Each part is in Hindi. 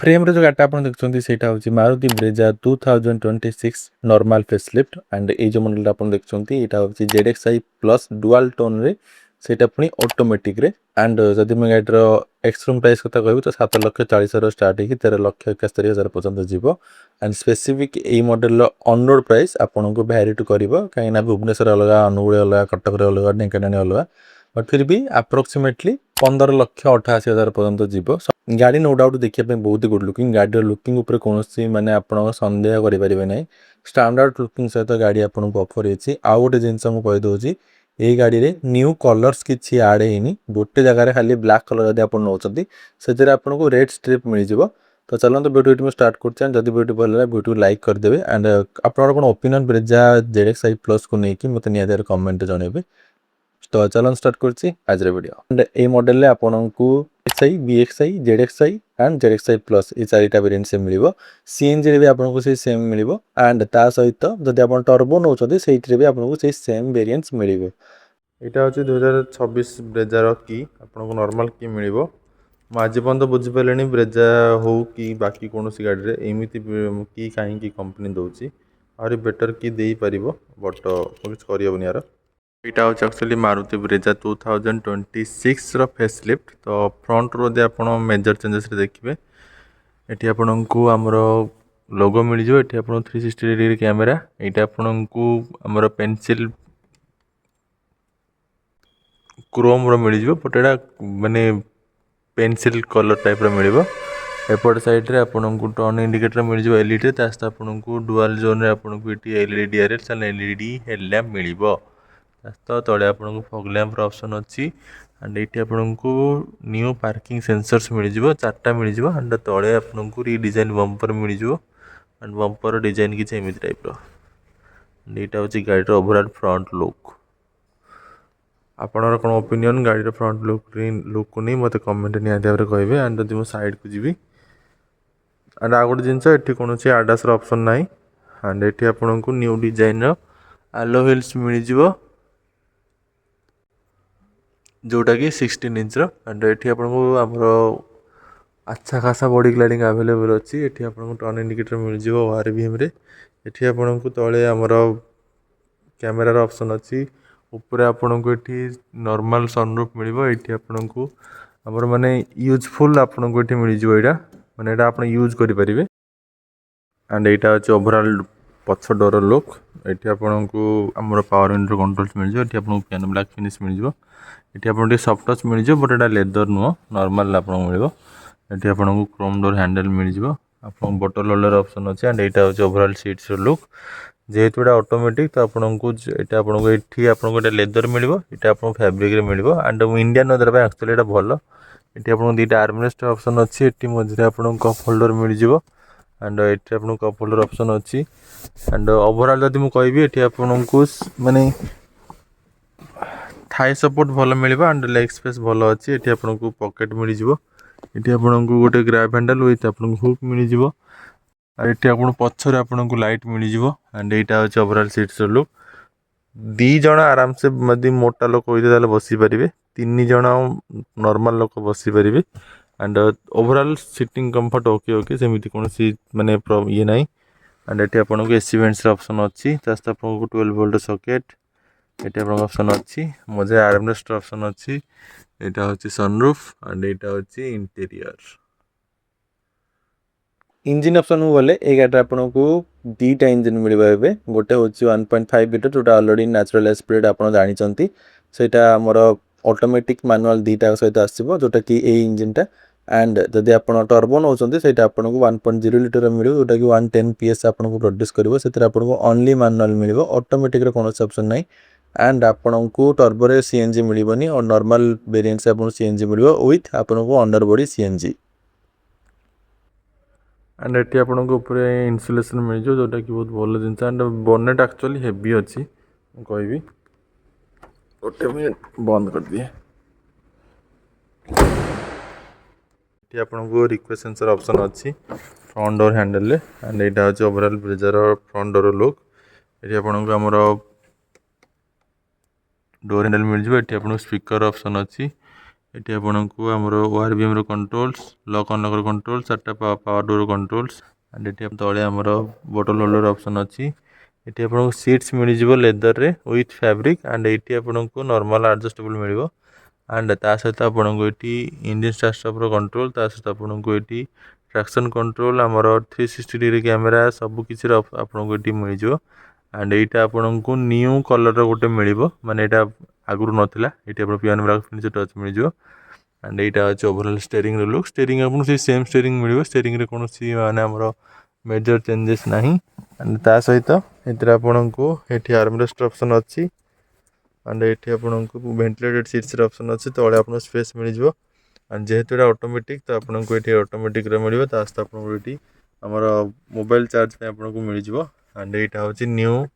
फ्रेम रे जो गाटा आप देखते सेटा हूँ Maruti Brezza 2026 normal facelift and ये जो मॉडल आप देखते यहाँ हूँ ZXI प्लस डुआल टोन रे सेटा पुणी ऑटोमेटिक रे एंड जदि मैं गाड़ीर एक्सरूम प्राइस कथा कहूँ तो 7,40,000 स्टार्ट हो 13,71,000 पर्यटन जीव एंड स्पेसिफिक यही मॉडल ऑन रोड प्राइस आपन को भैरी टू कर कहीं भुवनेश्वर अलग अनुगुल अलग कटक अलग ढेंकानानी अलग बट फिर भी अप्रोक्सीमेटली 15,88,000 पर्यंत जीव गाड़ी नो डाउट देखिए बहुत ही गुड लुकिंग गाड़ी लुकिंग उपर कौन माने आप सन्देह करेंगे ना स्टैंडर्ड लुकिंग सहित गाड़ी आपको ऑफर होती आउ गोटे जिनस मुझे कहीदे ये गाड़ी रे न्यू कलर्स किसी आड होनी गोटे जगह खाली ब्लैक कलर जब आप नौकरी से आपको रेड स्ट्रिप मिल जाव तो चलते वीडियो मैं स्टार्ट कर जब वीडियो भल लगे वीडियो लाइक करदे एंड आप ओपिनियन ब्रेजा ZXI प्लस को लेकिन मतलब निहत कमेंट जनइबे तो चलन स्टार्ट करछि आज रे वीडियो एंड ए मॉडल रे आपनकु XI BXI ZXI and ZXI plus ये चारिटा वेरिएंट से मिलिबो CNG रे भी आपनकु से सेम मिलिबो एंड ता सहित जदि आपन टर्बो नउछथि सेइटरे भी आपनकु से सेम वेरिएंट्स मिलिबो एटा होछि 2026 ब्रेजार की आपनकु नॉर्मल की मिलिबो आज पर्यंत बुझिपारे ब्रेजा हो कि बाकी कौन गाड़ी रे एमिति की कहीं कंपनी दौची आहुरी बेटर की दे पार बट कुछ करहबनि यार यहाँ हूँ एक्चुअली मारुति ब्रेजा 2026 फेसलिफ्ट तो फ्रंट रो दे आप मेजर चेंजेस देखिए ये आपन को आमर लोगो मिल जाए ये आप 360 डिग्री कैमेरा यहाँ आपन को आमर पेंसिल क्रोम रो मिल जाए बट यहाँ माने पेंसिल कलर टाइप रो मिल एपट साइड रे आपन को टर्न इंडिकेटर मिल जाए एलईडी तास्त आपन को डुअल जोन रे आपन को एलईडी डीआरएल एलईडी हेडलैम्प मिल तो तले आपको फॉग लैंप ऑप्शन अच्छी एंड ये आपको न्यू पार्किंग सेंसर्स मिल जाव 4टा मिल जाव एंड तले आपको रिडिजाइन बम्पर मिल जाव एंड बम्पर डिजाइन किसी एमती टाइप यहाँ हूँ गाड़ी ओवरऑल फ्रंट लुक आपणर कौन ओपिनियन गाड़ी फ्रंट लुक को नहीं मत कमेंट निहाती भाव कहे एंड जब मुझे साइड को जी एंड आ गए जिनस ये कौन आडास ऑप्शन ना एंड ये आपको न्यू डिजाइन आलो व्हील्स मिल जाव जोटा कि 16 इंच एंड ये आपको आमर अच्छा खासा बॉडी ग्लाइडिंग अवेलेबल अच्छी ये आपको टर्न इंडिकेटर मिल जाव आरबीएम रे ये आपको तले आमर कैमेरार ऑप्शन अच्छी ऊपर आपन को ये नॉर्मल सनरूफ मिल ये आपको आमर माने यूजफुल आपन को ये मिल जाव यहाँ माने यहाँ आप यूज करेंगे एंड यहाँ अच्छे ओवरऑल पछ डोर लुक ये आपको आमर पावर विंडो कंट्रोल्स मिल जाए ये आपको पियानो ब्लैक फिनिश मिल जाव ये आपको सफ्ट टच मिल जाए बट यहाँ लेदर नुह नॉर्मल आपको मिल ये आपको क्रोम डोर हैंडल मिल जाव आप बटल होल्डर ऑप्शन अच्छे एंड यहाँ हूँ ओवरऑल सीट्स लुक जेहेतु यहाँ ऑटोमेटिक तो आपको यहाँ आपको ये आपको लेदर मिल ये आपको फैब्रिक रे मिल एंड इंडियन वेदर एक्चुअली यहाँ भल ये आपको 2टा आर्मरेस्ट ऑप्शन अच्छी ये मझे आपको कप होल्डर मिल जाव एंड ये आपको कप होल्डर ऑप्शन अच्छी एंड ओवरऑल जब मुझे कहबी ये आपको माने थाई सपोर्ट भल मिल एंड लेग स्पेस भल अच्छी ये आपको पॉकेट मिल जाव ये आपको गोटे ग्रैब हैंडल विथ आपको हुक मिल जाव ये आप पछर आपको लाइट मिल जाव एंड यहाँ हूँ ओवरऑल सीट्स लुक 2 जन आराम से यदि मोटा लोक होते बसी पारे 3 जन नॉर्मल लोक बसी पारे and overall seating comfort okay okay सेमती कौन माने ये ना एंड ये आपको एसी वेंट्स ऑप्शन अच्छी आपको 12 वोल्ट सॉकेट ये ऑप्शन अच्छी मजे आर्मरेस्ट ऑप्शन अच्छी यहाँ हूँ सनरूफ एंड यहाँ हूँ इंटीरियर इंजिन ऑप्शन को गले ये गाड़ी आपको 2टा इंजिन मिल गोटे हूँ 1.5 लिटर जोटा ऑलरेडी नेचुरल एस्पिरेट आप जानते सेटा आमर ऑटोमेटिक मैनुअल 2टा सहित आसो जोटा कि ये इंजिनटा एंड जदि आप टर्बो नौ आपको 1.0 लिटर मिल जोटा कि 110 PS आपको प्रोड्यूस कर आपको ओनली मैनुअल मिल ऑटोमेटिक कौन ऑप्शन ना एंड आपन को टर्बो रे CNG मिलबनी और नॉर्मल वेरिएंट से आपन CNG मिलबो विथ आपन को अंडर बॉडी CNG एंड ये आपन को ऊपर इन्सुलेशन मिल जो जोटा कि बहुत भल जिनस एंड बोनेट एक्चुअली हेवी अच्छी कहबी गोटे मिनट बंद कर दिए ये आपन को रिक्वेस्ट सेंसर ऑप्शन अच्छी फ्रंट डोर हैंडल एंड यहाँ हूँ ओवरऑल ब्रेजार फ्रंट डोर लुक ये आपन को आमर डोर हैंडल मिल जाए ये आपको स्पीकर ऑप्शन अच्छी एटी आपको आमर ओआरबीएम रो कंट्रोल्स लॉक अनलॉक कंट्रोल 4टा पावर डोर कंट्रोल्स एंड एटी तले आमर बोतल होल्डर ऑप्शन अच्छी एटी आपको सीट्स मिल जाव लेदर रे विथ फैब्रिक एंड एटी आपको नॉर्मल एडजस्टेबल मिल एंड ता सहित आपको ये इंडियन स्टार्ट स्टॉप रो कंट्रोल ता सहित आपको ये ट्रैक्शन कंट्रोल आमर 360 डिग्री कैमेरा सब किसी आपको ये मिल जाव एंड एटा आपको न्यू कलर गोटे मिल माने यहाँ आगुरी नाला ये आप पियानो ब्लैक फिनिश टच मिल जाव एंड यहाँ अच्छे ओवरऑल स्टीयरिंग लुक स्टीयरिंग आपको से सेम स्टीयरिंग मिल स्टीयरिंग रे कौन सी माने हमर मेजर चेंजेस नहीं एंड ता सहित एतिर आपको ये आर्मरेस्ट ऑप्शन अच्छी एंड ये आपको वेंटिलेटेड सीट्स ऑप्शन अच्छी तले आपको स्पेस मिल जाव एंड जेहेतु ये ऑटोमेटिक तो आपको ये ऑटोमेटिक मिल सहित आपको ये आमर मोबाइल चार्ज पे आपको मिल जाव एंड यहाँ हूँ न्यू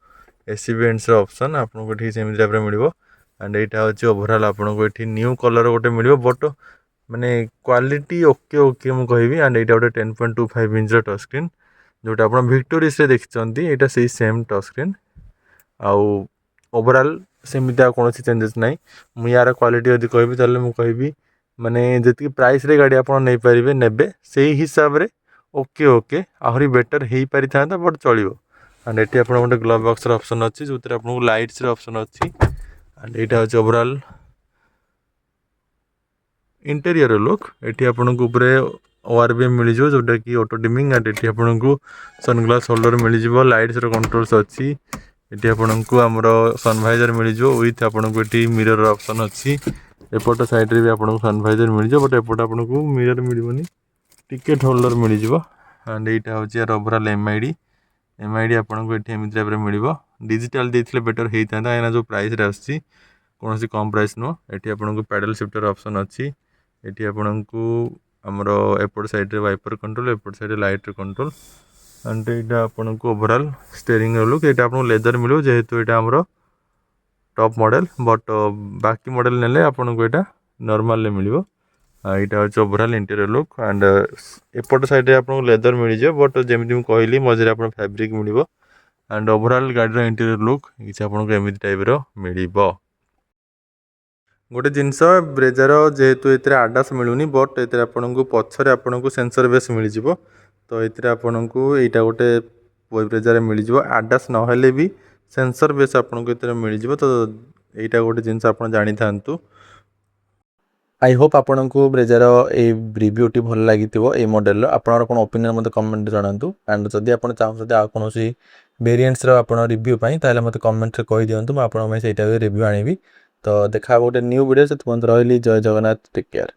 एसी वेंट्स ऑप्शन आपको ये सेम टाइप मिल एंड यहाँ हूँ ओवरऑल आपको ये न्यू कलर गोटे मिल बट माने क्वालिटी ओके ओके मुझे कहबी एंड यहाँ गोटे 10.25 इंच टच स्क्रीन जोटा आप विक्टोरियस देखते यहाँ से सेम टच स्क्रीन आउ ओवरऑल सेमती कौन चेंजेस ना मुझे यार क्वालिटी यदि कहबी ताले मुझे कहबी माने जी प्राइस रे गाड़ी आप नहीं पारे ने से हिसाब रे ओके ओके आहरी बेटर हो पारि था बट चलो एंड ये आप गोटे ग्लव बॉक्स ऑप्शन अच्छी जो आपको लाइट्स ऑप्शन अच्छी एंड यहाँ हूँ ओवरऑल इंटेरियर लुक ये आपको ऊपर ओआरबीएम मिल जाव जोटा कि ऑटो डिमिंग एंड ये आपको सनग्लास होल्डर मिल जाव लाइट्स कंट्रोल्स अच्छी ये आपको आमर सनभाइजर मिल जाव विथ आपको ये मिरर ऑप्शन अच्छी एपट साइड रे भी आपको सनभाइजर मिल जाव बट एपट आपको मिरर मिलनी टिकेट होल्डर मिल जाव एंड यहाँ हूँ यार ओवरऑल एमआईडी आपको ये टाइप मिल डिजिटाल देते बेटर होता है कहीं जो प्राइस रे कौन सी कम प्राइस नुह ये आपको पैडल शिफ्टर ऑप्शन अच्छी ये आपको आमर एपट साइड रे वाइपर कंट्रोल एपट साइड लाइट कंट्रोल एंड यहाँ आपको ओवरऑल स्टीयरिंग लुक ये आपको लेदर मिलो जेहेतु यहाँ आमर टॉप मॉडल बट बाकी मॉडल नेले आपको यहाँ नॉर्मल मिल यहाँ हूँ ओवरऑल इंटीरियर लुक एंड एपट साइड आपको लेदर मिल जाए बट जमी मुझे कहली मझे आप फैब्रिक मिल एंड ओवरऑल गाड़ी इंटीरियर लुक किसी आपको एमती टाइप मिल गोटे जिनस ब्रेजार जेहेतु ये आडास मिलूनी बट ये आपको पछरे आपको सेंसर बेस मिल जाव तो ये आपको यहाँ गोटे ब्रेजार मिल जाव आडास नहेले भी सेंसर बेस आपको मिल जाव तो यहाँ गोटे जिनस आप जानी था आई होप आपन को ब्रेजार ये रिव्यूटी भल लगी ये मॉडल आपन कौन ओपिनियन मत कमेंट जनातु एंड जदि आप चाहते आ कौन वेरिएंट्स रिव्यू ताले मत कमेंट रे कहि दियंतु मैं आपन से रिव्यू आनिबी तो देखा गोटे न्यू वीडियो से तुरंत रही जय जगन्नाथ टेक केयर।